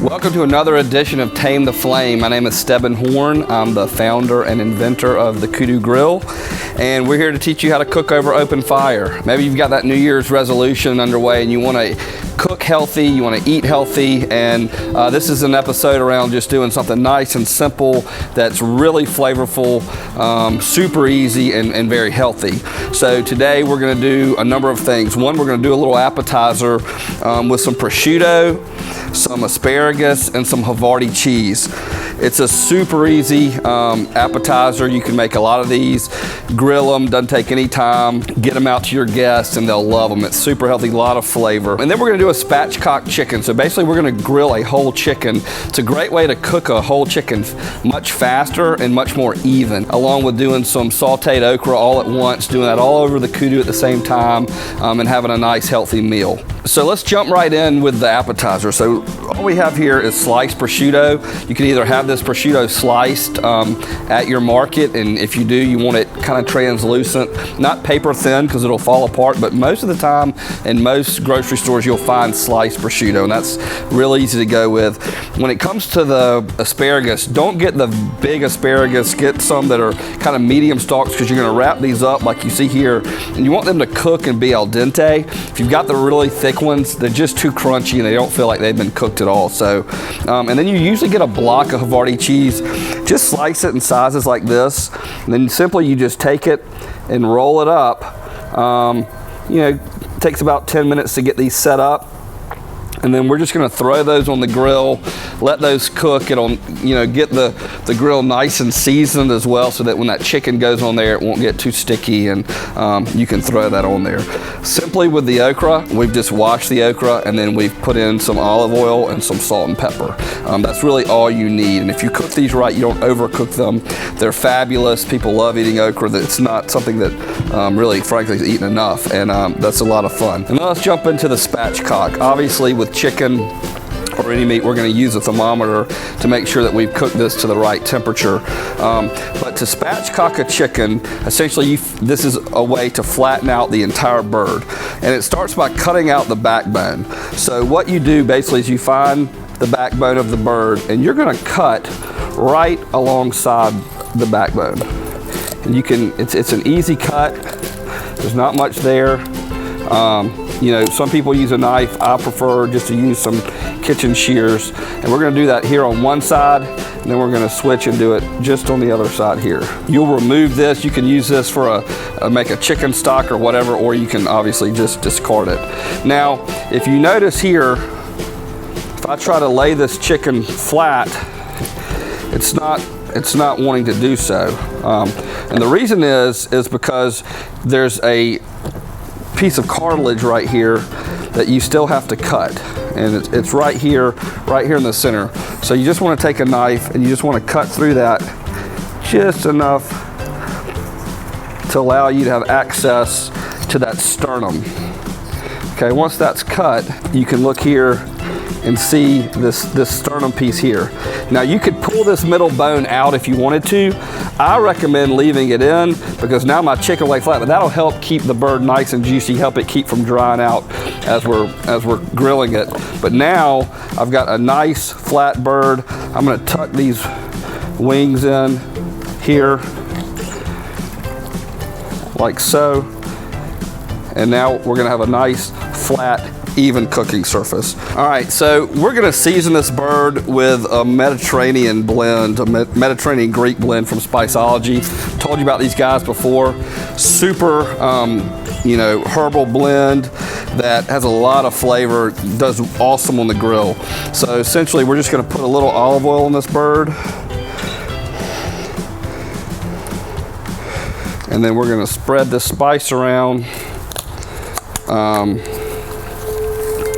Welcome to another edition of Tame the Flame. My name is Stebbin Horn. I'm the founder and inventor of the Kudu Grill, and we're here to teach you how to cook over open fire. Maybe you've got that New Year's resolution underway and you want to cook healthy, you want to eat healthy, and this is an episode around just doing something nice and simple that's really flavorful, super easy, and very healthy. So today we're going to do a number of things. One, we're going to do a little appetizer with some prosciutto, some asparagus, and some Havarti cheese. It's a super easy appetizer. You can make a lot of these, grill them, doesn't take any time, get them out to your guests and they'll love them. It's super healthy, a lot of flavor. And then we're gonna do a spatchcock chicken. So basically we're gonna grill a whole chicken. It's a great way to cook a whole chicken much faster and much more even, along with doing some sauteed okra all at once, doing that all over the kudu at the same time, and having a nice healthy meal. So let's jump right in with the appetizer. So all we have here is sliced prosciutto. You can either have this prosciutto sliced at your market, and if you do, you want it kind of translucent, not paper thin because it'll fall apart, but most of the time in most grocery stores you'll find sliced prosciutto, and that's real easy to go with. When it comes to the asparagus, don't get the big asparagus, get some that are kind of medium stalks, because you're going to wrap these up like you see here, and you want them to cook and be al dente. If you've got the really thick ones, they're just too crunchy and they don't feel like they've been cooked at all. So, and then you usually get a block of Havarti cheese. Just slice it in sizes like this, and then simply you just take it and roll it up. You know, it takes about 10 minutes to get these set up. And then we're just going to throw those on the grill, let those cook. It'll, you know, get the grill nice and seasoned as well, so that when that chicken goes on there, it won't get too sticky, and you can throw that on there. Simply with the okra, we've just washed the okra, and then we've put in some olive oil and some salt and pepper. That's really all you need. And if you cook these right, you don't overcook them. They're fabulous. People love eating okra. It's not something that really, frankly, is eaten enough, and that's a lot of fun. And now let's jump into the spatchcock. Obviously, with chicken or any meat, we're going to use a thermometer to make sure that we've cooked this to the right temperature. But to spatchcock a chicken, essentially this is a way to flatten out the entire bird. And it starts by cutting out the backbone. So what you do basically is you find the backbone of the bird, and you're going to cut right alongside the backbone. And you can, it's an easy cut. There's not much there. You know, some people use a knife. I prefer just to use some kitchen shears. And we're going to do that here on one side, and then we're going to switch and do it just on the other side here. You'll remove this. You can use this for make a chicken stock or whatever, or you can obviously just discard it. Now, if you notice here, if I try to lay this chicken flat, it's not wanting to do so. And the reason is because there's a piece of cartilage right here that you still have to cut, and it's right here in the center. So you just want to take a knife and you just want to cut through that just enough to allow you to have access to that sternum. Okay, once that's cut, you can look here and see this sternum piece here. Now you could pull this middle bone out if you wanted to. I recommend leaving it in, because now my chicken will lay flat, but that'll help keep the bird nice and juicy, help it keep from drying out as we're grilling it. But now I've got a nice flat bird. I'm gonna tuck these wings in here, like so. And now we're gonna have a nice, flat, even cooking surface. All right, so we're gonna season this bird with a Mediterranean blend, a Mediterranean Greek blend from Spiceology. Told you about these guys before. Super, you know, herbal blend that has a lot of flavor, does awesome on the grill. So essentially, we're just gonna put a little olive oil on this bird. And then we're gonna spread this spice around.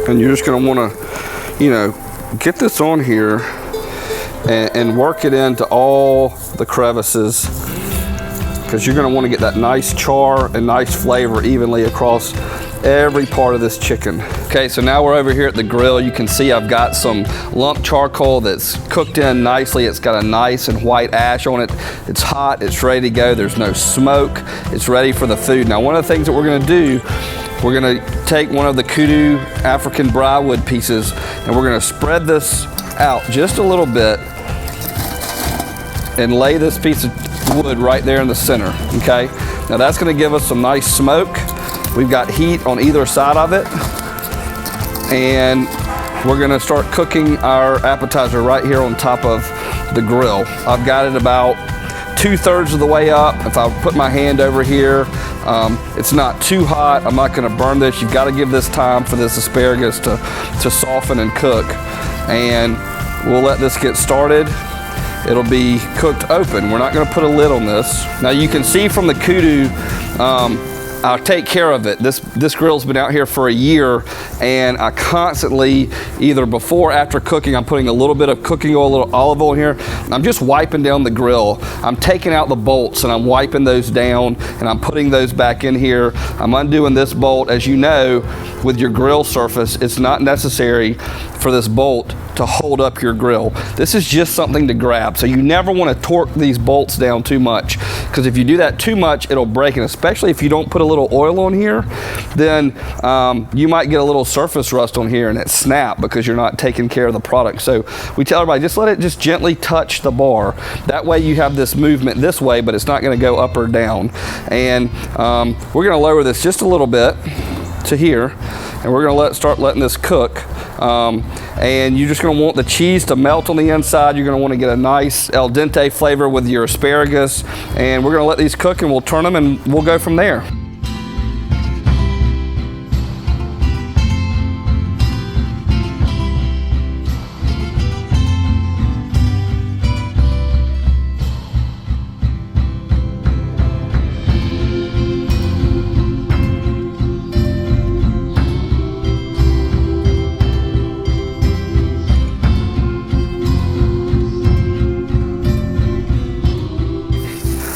And you're just going to want to, you know, get this on here and work it into all the crevices, because you're going to want to get that nice char and nice flavor evenly across every part of this chicken. Okay, so now we're over here at the grill. You can see I've got some lump charcoal that's cooked in nicely. It's got a nice and white ash on it. It's hot, it's ready to go. There's no smoke. It's ready for the food. Now, one of the things that we're going to do, we're going to take one of the kudu African briarwood pieces, and we're going to spread this out just a little bit and lay this piece of wood right there in the center, okay? Now that's gonna give us some nice smoke. We've got heat on either side of it. And we're gonna start cooking our appetizer right here on top of the grill. I've got it about 2/3 of the way up. If I put my hand over here, it's not too hot. I'm not gonna burn this. You've gotta give this time for this asparagus to soften and cook. And we'll let this get started. It'll be cooked open. We're not gonna put a lid on this. Now you can see from the kudu, I'll take care of it. This grill's been out here for a year, and I constantly, either before or after cooking, I'm putting a little bit of cooking oil, a little olive oil in here. I'm just wiping down the grill. I'm taking out the bolts and I'm wiping those down and I'm putting those back in here. I'm undoing this bolt. As you know, with your grill surface, it's not necessary for this bolt to hold up your grill. This is just something to grab. So you never want to torque these bolts down too much, because if you do that too much, it'll break. And especially if you don't put a little oil on here, then you might get a little surface rust on here and it snap because you're not taking care of the product. So we tell everybody, just let it just gently touch the bar. That way you have this movement this way, but it's not going to go up or down. And we're going to lower this just a little bit to here, and we're going to start letting this cook. And you're just going to want the cheese to melt on the inside. You're going to want to get a nice al dente flavor with your asparagus, and we're going to let these cook and we'll turn them and we'll go from there.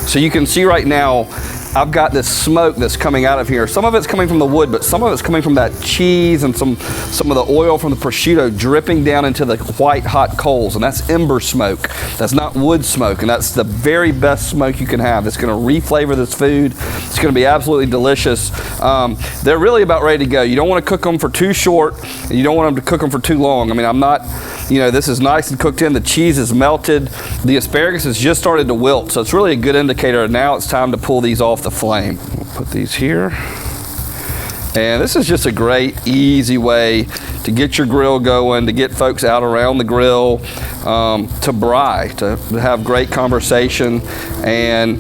So you can see right now, I've got this smoke that's coming out of here. Some of it's coming from the wood, but some of it's coming from that cheese and some of the oil from the prosciutto dripping down into the white hot coals, and that's ember smoke. That's not wood smoke, and that's the very best smoke you can have. It's gonna reflavor this food. It's gonna be absolutely delicious. They're really about ready to go. You don't wanna cook them for too short, and you don't want them to cook them for too long. I mean, I'm not, you know, this is nice and cooked in. The cheese is melted. The asparagus has just started to wilt, so it's really a good indicator. Now it's time to pull these off the flame. We'll put these here. And this is just a great, easy way to get your grill going, to get folks out around the grill, to braai, to have great conversation, and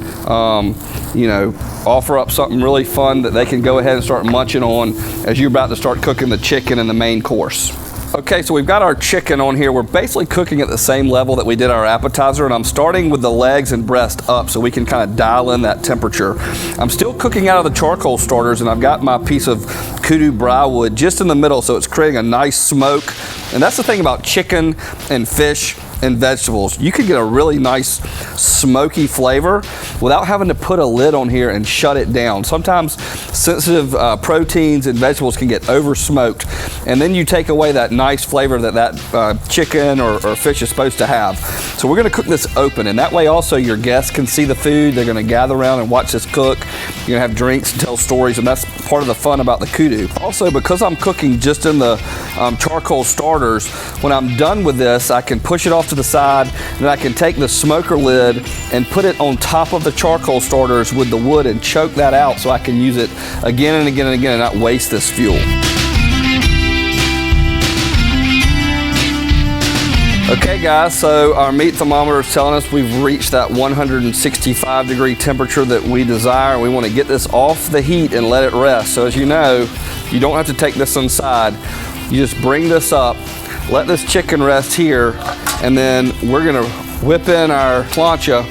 you know, offer up something really fun that they can go ahead and start munching on as you're about to start cooking the chicken in the main course. Okay, so we've got our chicken on here. We're basically cooking at the same level that we did our appetizer, and I'm starting with the legs and breast up so we can kind of dial in that temperature. I'm still cooking out of the charcoal starters, and I've got my piece of kudu braai wood just in the middle, so it's creating a nice smoke. And that's the thing about chicken and fish and vegetables. You can get a really nice smoky flavor without having to put a lid on here and shut it down. Sometimes sensitive proteins and vegetables can get over smoked, and then you take away that nice flavor that chicken or fish is supposed to have. So we're gonna cook this open, and that way also your guests can see the food. They're gonna gather around and watch this cook. You're gonna have drinks and tell stories, and that's part of the fun about the kudu. Also, because I'm cooking just in the charcoal starters, when I'm done with this, I can push it off to the side, and then I can take the smoker lid and put it on top of the charcoal starters with the wood and choke that out so I can use it again and again and again and not waste this fuel. Okay guys, so our meat thermometer is telling us we've reached that 165-degree temperature that we desire. We want to get this off the heat and let it rest. So as you know, you don't have to take this inside. You just bring this up, let this chicken rest here, and then we're gonna whip in our plancha.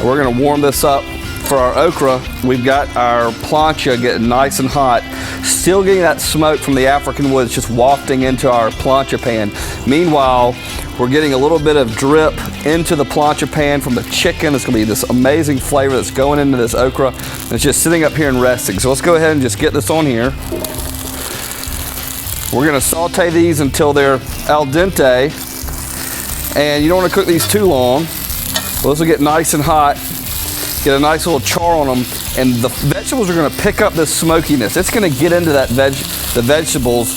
We're gonna warm this up for our okra. We've got our plancha getting nice and hot, still getting that smoke from the African woods just wafting into our plancha pan. Meanwhile, we're getting a little bit of drip into the plancha pan from the chicken. It's gonna be this amazing flavor that's going into this okra. And it's just sitting up here and resting. So let's go ahead and just get this on here. We're gonna saute these until they're al dente. And you don't wanna cook these too long. Well, this will get nice and hot, get a nice little char on them, and the vegetables are gonna pick up this smokiness. It's gonna get into the vegetables.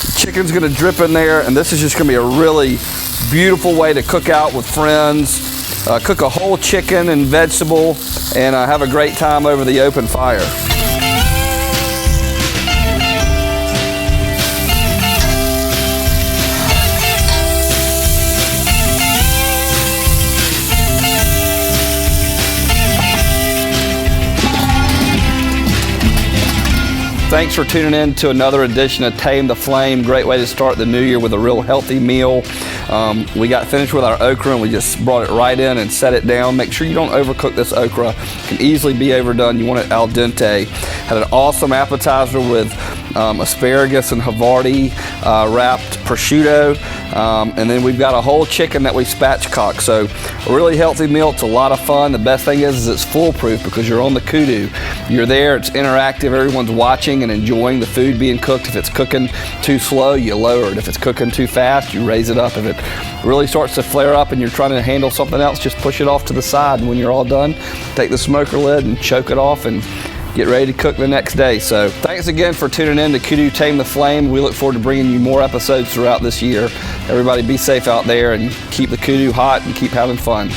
The chicken's gonna drip in there, and this is just gonna be a really beautiful way to cook out with friends, cook a whole chicken and vegetable, and have a great time over the open fire. Thanks for tuning in to another edition of Tame the Flame. Great way to start the new year with a real healthy meal. We got finished with our okra and we just brought it right in and set it down. Make sure you don't overcook this okra. It can easily be overdone. You want it al dente. Had an awesome appetizer with asparagus and Havarti wrapped prosciutto. And then we've got a whole chicken that we spatchcock. So a really healthy meal. It's a lot of fun. The best thing is it's foolproof because you're on the Kudu. You're there, it's interactive, everyone's watching and enjoying the food being cooked. If it's cooking too slow, you lower it. If it's cooking too fast, you raise it up. If it really starts to flare up and you're trying to handle something else, just push it off to the side. And when you're all done, take the smoker lid and choke it off and get ready to cook the next day. So thanks again for tuning in to Kudu Tame the Flame. We look forward to bringing you more episodes throughout this year. Everybody be safe out there and keep the Kudu hot and keep having fun.